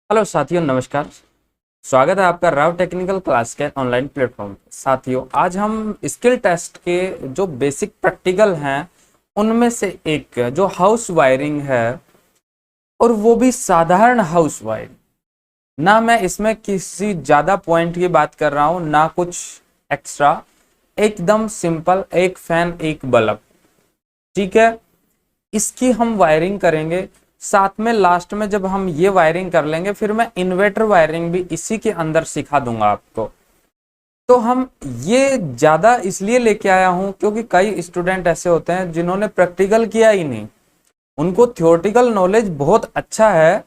Hello साथियों, नमस्कार। स्वागत है आपका राव टेक्निकल क्लास के ऑनलाइन प्लेटफॉर्म पे। साथियों, आज हम स्किल टेस्ट के जो बेसिक प्रैक्टिकल हैं उनमें से एक जो हाउस वायरिंग है, और वो भी साधारण हाउस वायरिंग। ना मैं इसमें किसी ज़्यादा पॉइंट की बात कर रहा हूँ, ना कुछ एक्स्ट्रा। एकदम सिंपल, एक फैन एक बल्ब, ठीक है। इसकी हम वायरिंग करेंगे। साथ में लास्ट में जब हम ये वायरिंग कर लेंगे, फिर मैं इन्वर्टर वायरिंग भी इसी के अंदर सिखा दूंगा आपको। तो हम ये ज्यादा इसलिए लेके आया हूं क्योंकि कई स्टूडेंट ऐसे होते हैं जिन्होंने प्रैक्टिकल किया ही नहीं। उनको थ्योरेटिकल नॉलेज बहुत अच्छा है,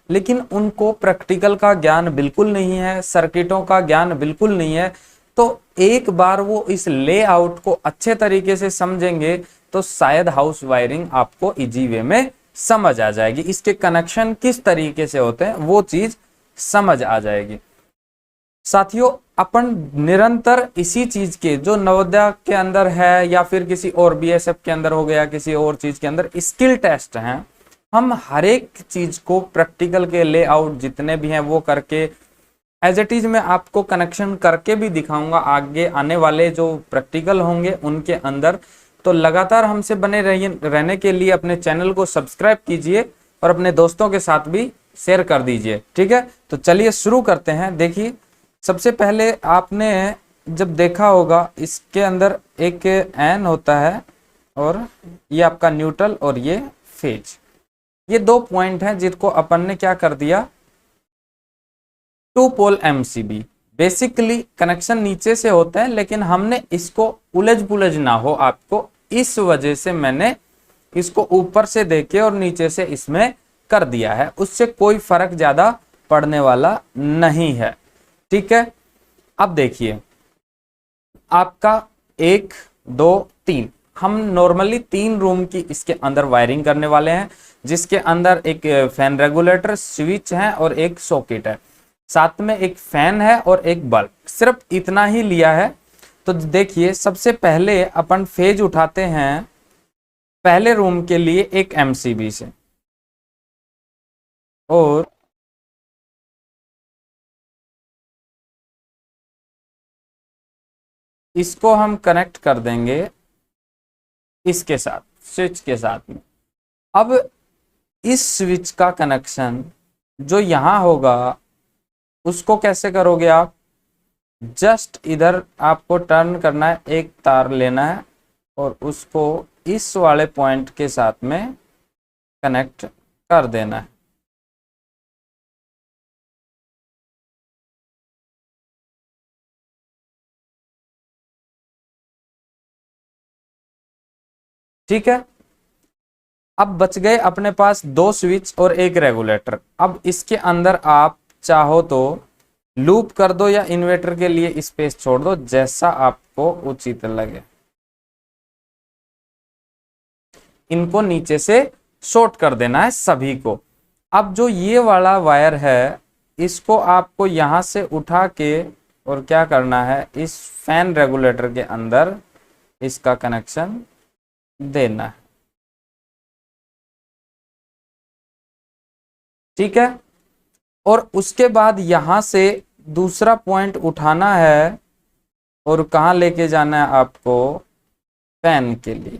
लेकिन उनको प्रैक्टिकल का ज्ञान बिल्कुल नहीं है, सर्किटों का ज्ञान बिल्कुल नहीं है। तो एक बार वो इस लेआउट को अच्छे तरीके से समझेंगे तो शायद हाउस वायरिंग आपको इजी वे में समझ आ जाएगी। इसके कनेक्शन किस तरीके से होते हैं वो चीज समझ आ जाएगी। साथियों, अपन निरंतर इसी चीज के जो नवोदय के अंदर है या फिर किसी और बीएसएफ के अंदर हो गया, किसी और चीज के अंदर स्किल टेस्ट हैं, हम हर एक चीज को प्रैक्टिकल के लेआउट जितने भी हैं वो करके एज इट इज मैं आपको कनेक्शन करके भी दिखाऊंगा आगे आने वाले जो प्रैक्टिकल होंगे उनके अंदर। तो लगातार हमसे बने रहने के लिए अपने चैनल को सब्सक्राइब कीजिए और अपने दोस्तों के साथ भी शेयर कर दीजिए, ठीक है। तो चलिए शुरू करते हैं। देखिए, सबसे पहले आपने जब देखा होगा इसके अंदर एक एन होता है और ये आपका न्यूट्रल और ये फेज। ये दो पॉइंट हैं जिनको अपन ने क्या कर दिया, two pole MCB. Basically connection नीचे से होते हैं, लेकिन हमने इसको उलझ पुलझ ना हो आपको, इस वजह से मैंने इसको ऊपर से देके और नीचे से इसमें कर दिया है। उससे कोई फर्क ज्यादा पड़ने वाला नहीं है, ठीक है। अब देखिए, आपका 1 2 3, हम नॉर्मली 3 रूम की इसके अंदर वायरिंग करने वाले हैं, जिसके अंदर एक फैन रेगुलेटर स्विच है और एक सॉकेट है, साथ में एक फैन है और एक बल्ब। सिर्फ इतना ही लिया है। तो देखिए, सबसे पहले अपन फेज उठाते हैं पहले रूम के लिए एक एमसीबी से, और इसको हम कनेक्ट कर देंगे इसके साथ, स्विच के साथ में। अब इस स्विच का कनेक्शन जो यहां होगा उसको कैसे करोगे आप, जस्ट इधर आपको टर्न करना है, एक तार लेना है और उसको इस वाले पॉइंट के साथ में कनेक्ट कर देना है। ठीक है। अब बच गए अपने पास 2 स्विच और एक रेगुलेटर। अब इसके अंदर आप चाहो तो लूप कर दो या इन्वर्टर के लिए स्पेस छोड़ दो, जैसा आपको उचित लगे। इनको नीचे से शॉर्ट कर देना है सभी को। अब जो ये वाला वायर है इसको आपको यहां से उठा के और क्या करना है, इस फैन रेगुलेटर के अंदर इसका कनेक्शन देना है, ठीक है। और उसके बाद यहां से दूसरा पॉइंट उठाना है और कहां लेके जाना है आपको, फैन के लिए।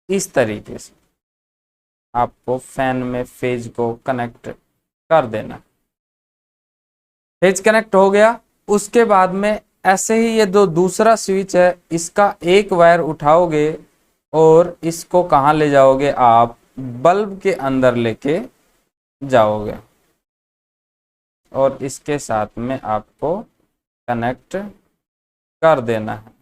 इस तरीके से आपको फैन में फेज को कनेक्ट कर देना। फेज कनेक्ट हो गया। उसके बाद में ऐसे ही ये जो दूसरा स्विच है इसका एक वायर उठाओगे और इसको कहां ले जाओगे आप, बल्ब के अंदर लेके जाओगे और इसके साथ में आपको कनेक्ट कर देना है।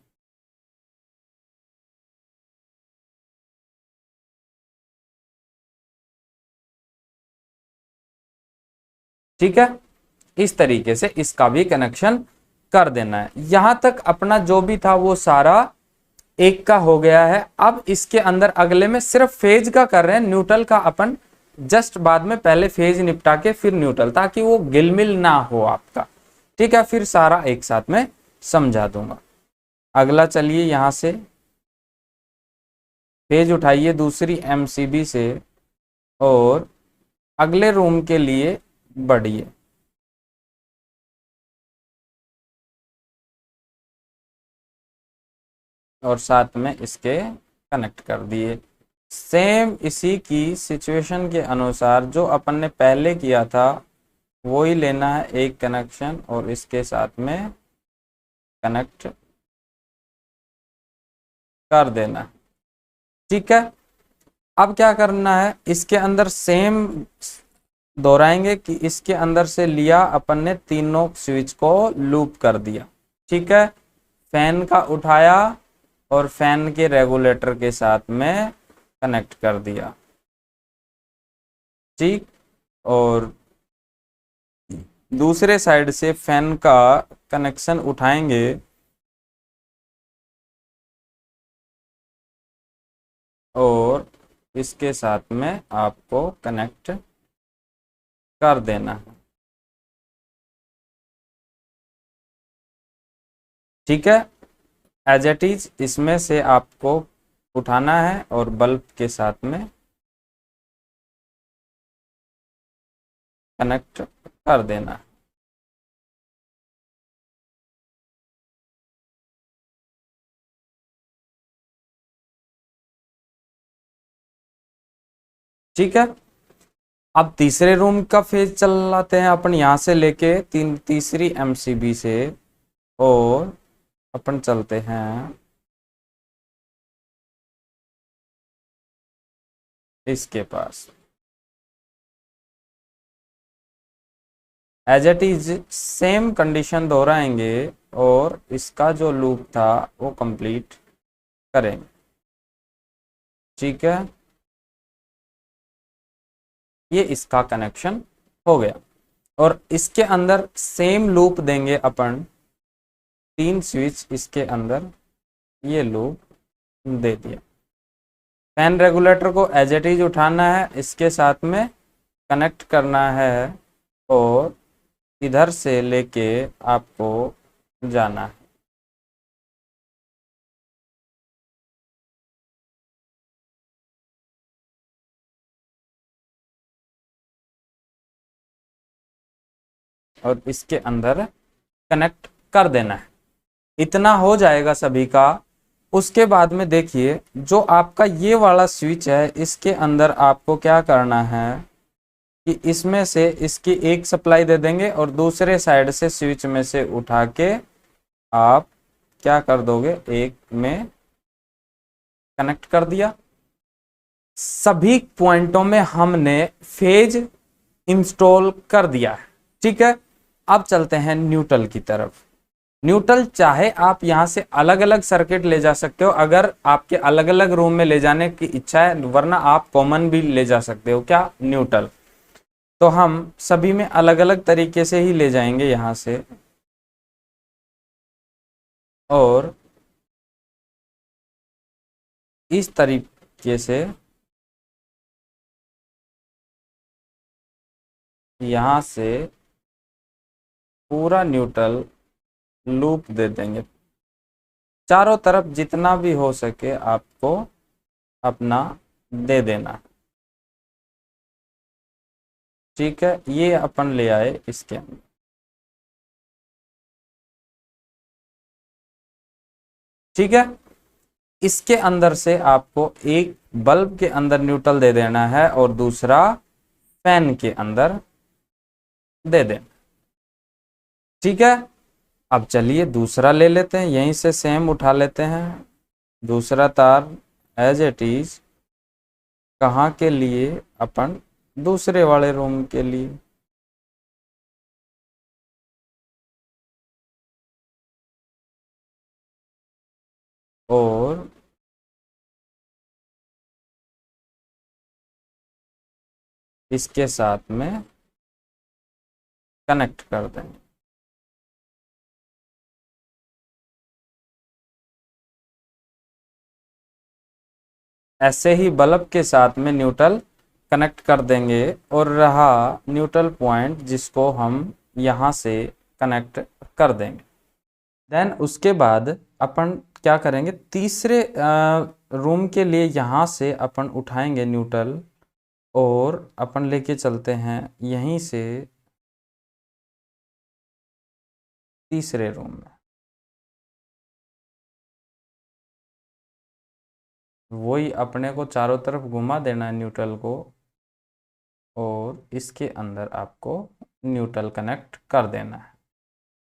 ठीक है, इस तरीके से इसका भी कनेक्शन कर देना है। यहां तक अपना जो भी था वो सारा एक का हो गया है। अब इसके अंदर अगले में सिर्फ फेज का कर रहे हैं, न्यूट्रल का अपन जस्ट बाद में, पहले फेज निपटा के फिर न्यूट्रल, ताकि वो गिलमिल ना हो आपका, ठीक है। फिर सारा एक साथ में समझा दूंगा। अगला चलिए यहाँ से पेज उठाइए दूसरी एमसीबी से और अगले रूम के लिए बढ़िए। और साथ में इसके कनेक्ट कर दिए। सेम इसी की सिचुएशन के अनुसार जो अपन ने पहले किया था वो ही लेना है, एक कनेक्शन और इसके साथ में कनेक्ट कर देना है। ठीक है, अब क्या करना है, इसके अंदर सेम दोहराएंगे कि इसके अंदर से लिया अपन ने, तीनों स्विच को लूप कर दिया। ठीक है, फैन का उठाया और फैन के रेगुलेटर के साथ में कनेक्ट कर दिया। ठीक, और दूसरे साइड से फैन का कनेक्शन उठाएंगे और इसके साथ में आपको कनेक्ट कर देना है। ठीक है, एज इट इज इसमें से आपको उठाना है और बल्ब के साथ में कनेक्ट कर देना है। ठीक है, अब तीसरे रूम का फेज चलाते हैं अपन, यहां से लेके तीसरी एमसीबी से और अपन चलते हैं इसके पास। As it is same condition दोहराएंगे और इसका जो लूप था वो कंप्लीट करेंगे। ठीक है, ये इसका कनेक्शन हो गया और इसके अंदर सेम लूप देंगे अपन, 3 स्विच इसके अंदर ये लूप दे दिया। फैन रेगुलेटर को एज इट इज उठाना है, इसके साथ में कनेक्ट करना है और इधर से लेके आपको जाना है। और इसके अंदर कनेक्ट कर देना है। इतना हो जाएगा सभी का। उसके बाद में देखिए जो आपका ये वाला स्विच है इसके अंदर आपको क्या करना है कि इसमें से इसकी एक सप्लाई दे देंगे और दूसरे साइड से स्विच में से उठा के आप क्या कर दोगे, एक में कनेक्ट कर दिया। सभी पॉइंटों में हमने फेज इंस्टॉल कर दिया है। ठीक है, अब चलते हैं न्यूट्रल की तरफ। न्यूट्रल चाहे आप यहां से अलग अलग सर्किट ले जा सकते हो अगर आपके अलग अलग रूम में ले जाने की इच्छा है, वरना आप कॉमन भी ले जा सकते हो। क्या, न्यूट्रल। तो हम सभी में अलग अलग तरीके से ही ले जाएंगे यहां से और इस तरीके से यहां से पूरा न्यूट्रल लूप दे देंगे। चारों तरफ जितना भी हो सके आपको अपना दे देना। ठीक है, ये अपन ले आए इसके अंदर। ठीक है, इसके अंदर से आपको एक बल्ब के अंदर न्यूट्रल दे देना है और दूसरा फैन के अंदर दे देना। ठीक है, अब चलिए दूसरा ले लेते हैं, यहीं से सेम उठा लेते हैं दूसरा तार एज इट इज। कहाँ के लिए, अपन दूसरे वाले रूम के लिए। और इसके साथ में कनेक्ट कर देंगे। ऐसे ही बल्ब के साथ में न्यूट्रल कनेक्ट कर देंगे और रहा न्यूट्रल पॉइंट जिसको हम यहाँ से कनेक्ट कर देंगे। देन उसके बाद अपन क्या करेंगे, तीसरे रूम के लिए यहाँ से अपन उठाएंगे न्यूट्रल और अपन लेके चलते हैं यहीं से तीसरे रूम में। वही अपने को चारों तरफ घुमा देना है न्यूट्रल को, और इसके अंदर आपको न्यूट्रल कनेक्ट कर देना है।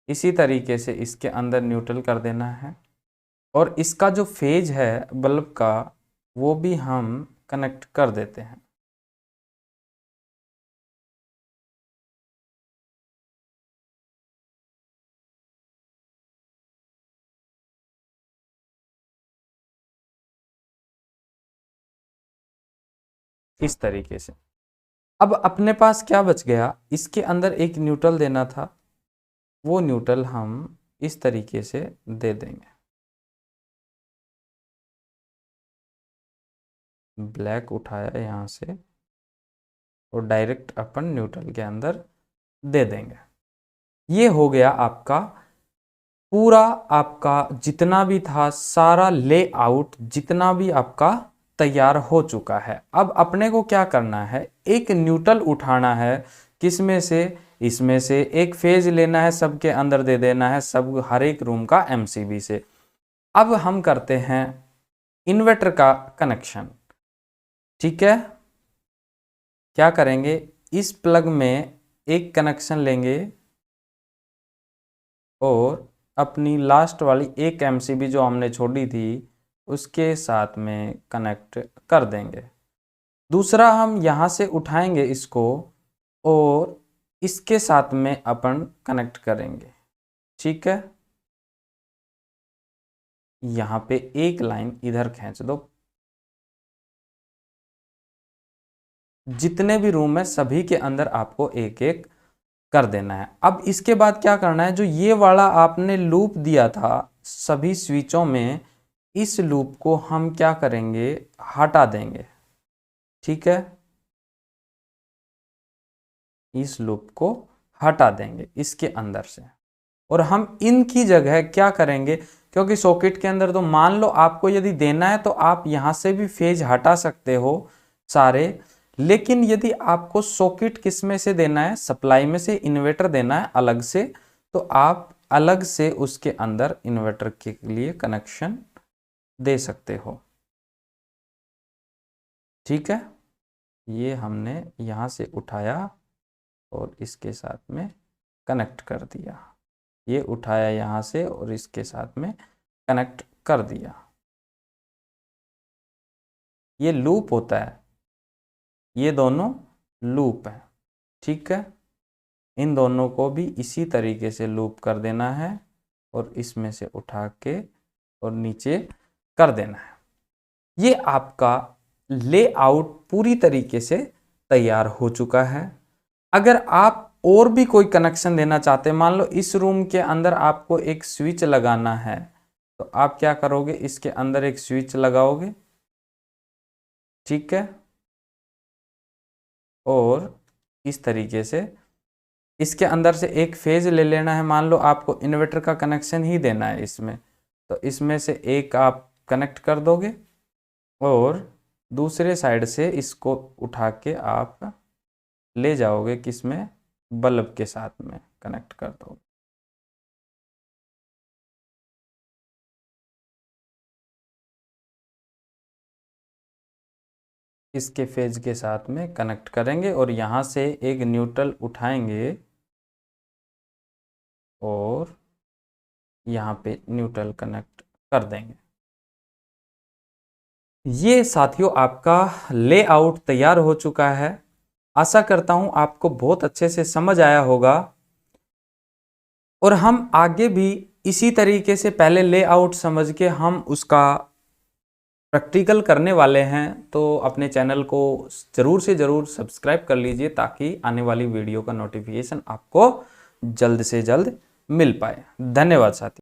इसी तरीके से इसके अंदर न्यूट्रल कर देना है, और इसका जो फेज है बल्ब का वो भी हम कनेक्ट कर देते हैं। इस तरीके से अब अपने पास क्या बच गया, इसके अंदर एक न्यूट्रल देना था, वो न्यूट्रल हम इस तरीके से दे देंगे। ब्लैक उठाया यहाँ से और डायरेक्ट अपन न्यूट्रल के अंदर दे देंगे। ये हो गया आपका पूरा, आपका जितना भी था सारा लेआउट जितना भी आपका तैयार हो चुका है। अब अपने को क्या करना है, एक न्यूट्रल उठाना है, किसमें से, इसमें से एक फेज लेना है, सबके अंदर दे देना है, सब हर एक रूम का एमसीबी से। अब हम करते हैं इन्वर्टर का कनेक्शन। ठीक है, क्या करेंगे, इस प्लग में एक कनेक्शन लेंगे और अपनी लास्ट वाली एक एमसीबी जो हमने छोड़ी थी उसके साथ में कनेक्ट कर देंगे। दूसरा हम यहाँ से उठाएंगे इसको और इसके साथ में अपन कनेक्ट करेंगे। ठीक है, यहाँ पे एक लाइन इधर खींच दो, जितने भी रूम है सभी के अंदर आपको एक एक कर देना है। अब इसके बाद क्या करना है, जो ये वाला आपने लूप दिया था सभी स्विचों में, इस लूप को हम क्या करेंगे, हटा देंगे। ठीक है, इस लूप को हटा देंगे इसके अंदर से, और हम इनकी जगह क्या करेंगे, क्योंकि सॉकेट के अंदर तो मान लो आपको यदि देना है तो आप यहां से भी फेज हटा सकते हो सारे, लेकिन यदि आपको सॉकेट किस में से देना है, सप्लाई में से इन्वर्टर देना है अलग से, तो आप अलग से उसके अंदर इन्वर्टर के लिए कनेक्शन दे सकते हो। ठीक है, ये हमने यहाँ से उठाया और इसके साथ में कनेक्ट कर दिया, ये उठाया यहाँ से और इसके साथ में कनेक्ट कर दिया। ये लूप होता है, ये दोनों लूप है। ठीक है, इन दोनों को भी इसी तरीके से लूप कर देना है और इसमें से उठा के और नीचे कर देना है। ये आपका लेआउट पूरी तरीके से तैयार हो चुका है। अगर आप और भी कोई कनेक्शन देना चाहते हैं, मान लो इस रूम के अंदर आपको एक स्विच लगाना है, तो आप क्या करोगे, इसके अंदर एक स्विच लगाओगे। ठीक है, और इस तरीके से इसके अंदर से एक फेज ले लेना है। मान लो आपको इन्वर्टर का कनेक्शन ही देना है इसमें, तो इसमें से एक आप कनेक्ट कर दोगे और दूसरे साइड से इसको उठा के आप ले जाओगे किसमें, बल्ब के साथ में कनेक्ट कर दोगे। इसके फेज के साथ में कनेक्ट करेंगे और यहाँ से एक न्यूट्रल उठाएंगे और यहाँ पे न्यूट्रल कनेक्ट कर देंगे। ये साथियों आपका लेआउट तैयार हो चुका है। आशा करता हूं आपको बहुत अच्छे से समझ आया होगा, और हम आगे भी इसी तरीके से पहले लेआउट समझ के हम उसका प्रैक्टिकल करने वाले हैं। तो अपने चैनल को ज़रूर से ज़रूर सब्सक्राइब कर लीजिए ताकि आने वाली वीडियो का नोटिफिकेशन आपको जल्द से जल्द मिल पाए। धन्यवाद साथियों।